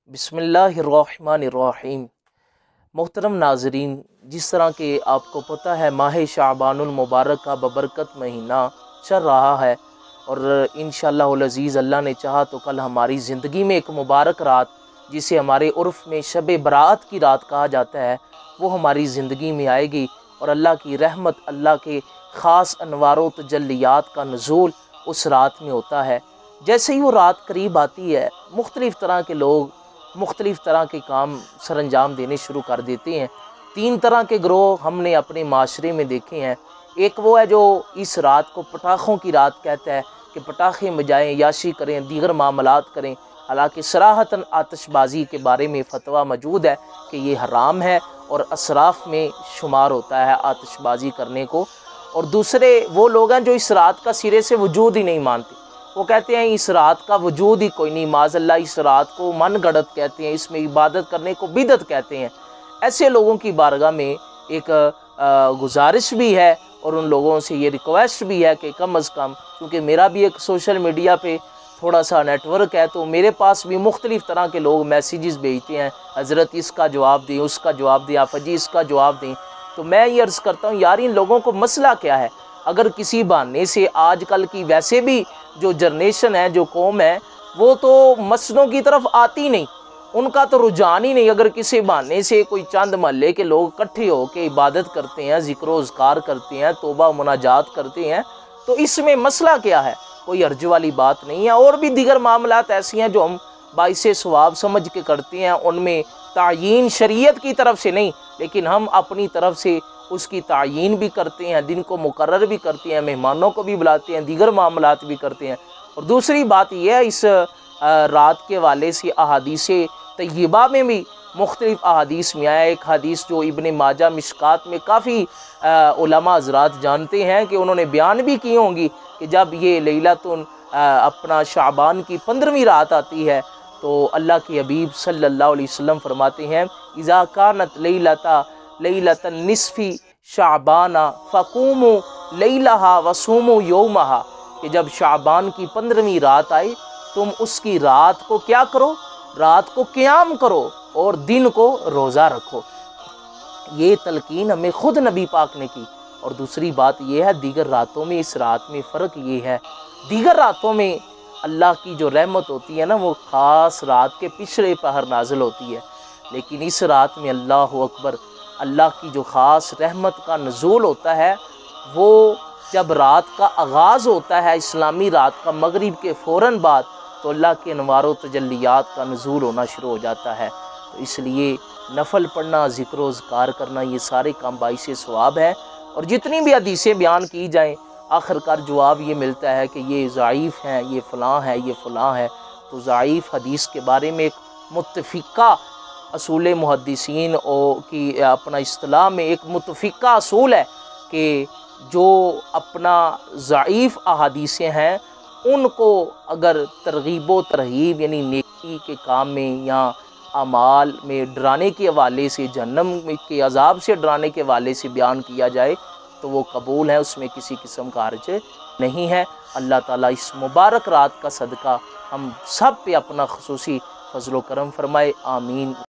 बिस्मिल्लाहिर्रहमानिर्रहीम। मोहतरम नाजरीन, जिस तरह के आपको पता है माह शाबानुल मुबारक का बबरकत महीना चल रहा है और इंशाअल्लाहुल अज़ीज़ अल्लाह ने चाहा तो कल हमारी ज़िंदगी में एक मुबारक रात, जिसे हमारे उर्फ़ में शब बरात की रात कहा जाता है, वो हमारी ज़िंदगी में आएगी और अल्लाह की रहमत, अल्लाह के ख़ास अनवार व तजल्लियात का नुज़ूल उस रात में होता है। जैसे ही वो रात करीब आती है, मुख्तलिफ़ तरह के लोग मुख्तलिफ़ तरह के काम सरअंजाम देने शुरू कर देते हैं। तीन तरह के ग्रोह हमने अपने माशरे में देखे हैं। एक वो है जो इस रात को पटाखों की रात कहता है कि पटाखे बजाएं, याशी करें, दीगर मामलात करें। हालांकि सराहतन आतिशबाज़ी के बारे में फतवा मौजूद है कि ये हराम है और असराफ में शुमार होता है आतिशबाज़ी करने को। और दूसरे वो लोग हैं जो इस रात का सिरे से वजूद ही नहीं मानते। वो कहते हैं इस रात का वजूद ही कोई नहीं, माज़अल्लाह इस रात को मन गढ़त कहते हैं, इसमें इबादत करने को बिदत कहते हैं। ऐसे लोगों की बारगाह में एक गुजारिश भी है और उन लोगों से ये रिक्वेस्ट भी है कि कम अज़ कम, क्योंकि मेरा भी एक सोशल मीडिया पे थोड़ा सा नेटवर्क है, तो मेरे पास भी मुख्तलिफ़ तरह के लोग मैसेजेस भेजते हैं, हज़रत इसका जवाब दें, उसका जवाब दें, आफा जी इसका जवाब दें। तो मैं ये अर्ज़ करता हूँ यार, इन लोगों को मसला क्या है? अगर किसी बहाने से आजकल की वैसे भी जो जनरेशन है, जो कौम है, वो तो मस्जिदों की तरफ आती नहीं, उनका तो रुझान ही नहीं। अगर किसी बहाने से कोई चंद महल्ले के लोग इकट्ठे होकर इबादत करते हैं, ज़िक्र-ओ-ज़कार करते हैं, तौबा मुनाजात करते हैं, तो इसमें मसला क्या है? कोई हर्ज वाली बात नहीं है। और भी दीगर मामलात ऐसी हैं जो हम बाइसे सवाब समझ के करते हैं, उनमें तायीन शरीयत की तरफ से नहीं, लेकिन हम अपनी तरफ से उसकी तायीन भी करते हैं, दिन को मुकर्रर भी करते हैं, मेहमानों को भी बुलाते हैं, दीगर मामलात भी करते हैं। और दूसरी बात यह है, इस रात के वाले से अहादीसे तय्यबा में भी मुख्तलिफ़ अहादीस में आया। एक हदीस जो इब्ने माजा मिशकात में काफ़ी उलमा हज़रात जानते हैं कि उन्होंने बयान भी की होंगी कि जब ये लैलतुल अपना शाबान की 15वीं रात आती है तो अल्लाह के हबीब सल्लल्लाहु अलैहि वसल्लम फरमाते हैं, इज़ा कानत लैलतन निस्फ़ी शाबाना फ़क़ूमू लैलहा वसूमू यौमहा, कि जब शाबान की 15वीं रात आए तुम उसकी रात को क्या करो? रात को क़याम करो और दिन को रोज़ा रखो। ये तलकीन हमें खुद नबी पाक ने की। और दूसरी बात यह है, दीगर रातों में इस रात में फ़र्क ये है, दीगर रातों में अल्लाह की जो रहमत होती है ना, वो ख़ास रात के पिछले पहर नाजिल होती है, लेकिन इस रात में अल्लाह अकबर, अल्लाह की जो ख़ास रहमत का नुज़ूल होता है, वो जब रात का आगाज़ होता है, इस्लामी रात का मगरिब के फ़ौरन बाद, तो अल्लाह के अनवार व तजल्लियात का नुज़ूल होना शुरू हो जाता है। तो इसलिए नफल पढ़ना, ज़िक्र-ओ-ज़कार करना, ये सारे काम बाइसे सवाब है। और जितनी भी हदीसें बयान की जाएँ, आखिरकार जवाब ये मिलता है कि ये ज़ईफ़ हैं, ये फ़लाँ है, ये फ़लाँ है। तो ज़ईफ़ हदीस के बारे में एक मुत्तफ़िक़ा असूल मुहद्दिसीन की अपना इस्तिलाह में एक मुत्तफ़िक़ा असूल है कि जो अपना ज़ईफ़ अहादीसें हैं, उनको अगर तरग़ीब व तरहीब यानी नेकी के काम में या अमाल में डराने के हवाले से, जहन्नम के अज़ाब से डराने के हवाले से बयान किया जाए तो वो कबूल है, उसमें किसी किस्म का हर्ज नहीं है। अल्लाह ताला इस मुबारक रात का सदका हम सब पे अपना ख़ुसूसी फ़ज़ल व करम फ़रमाए। आमीन।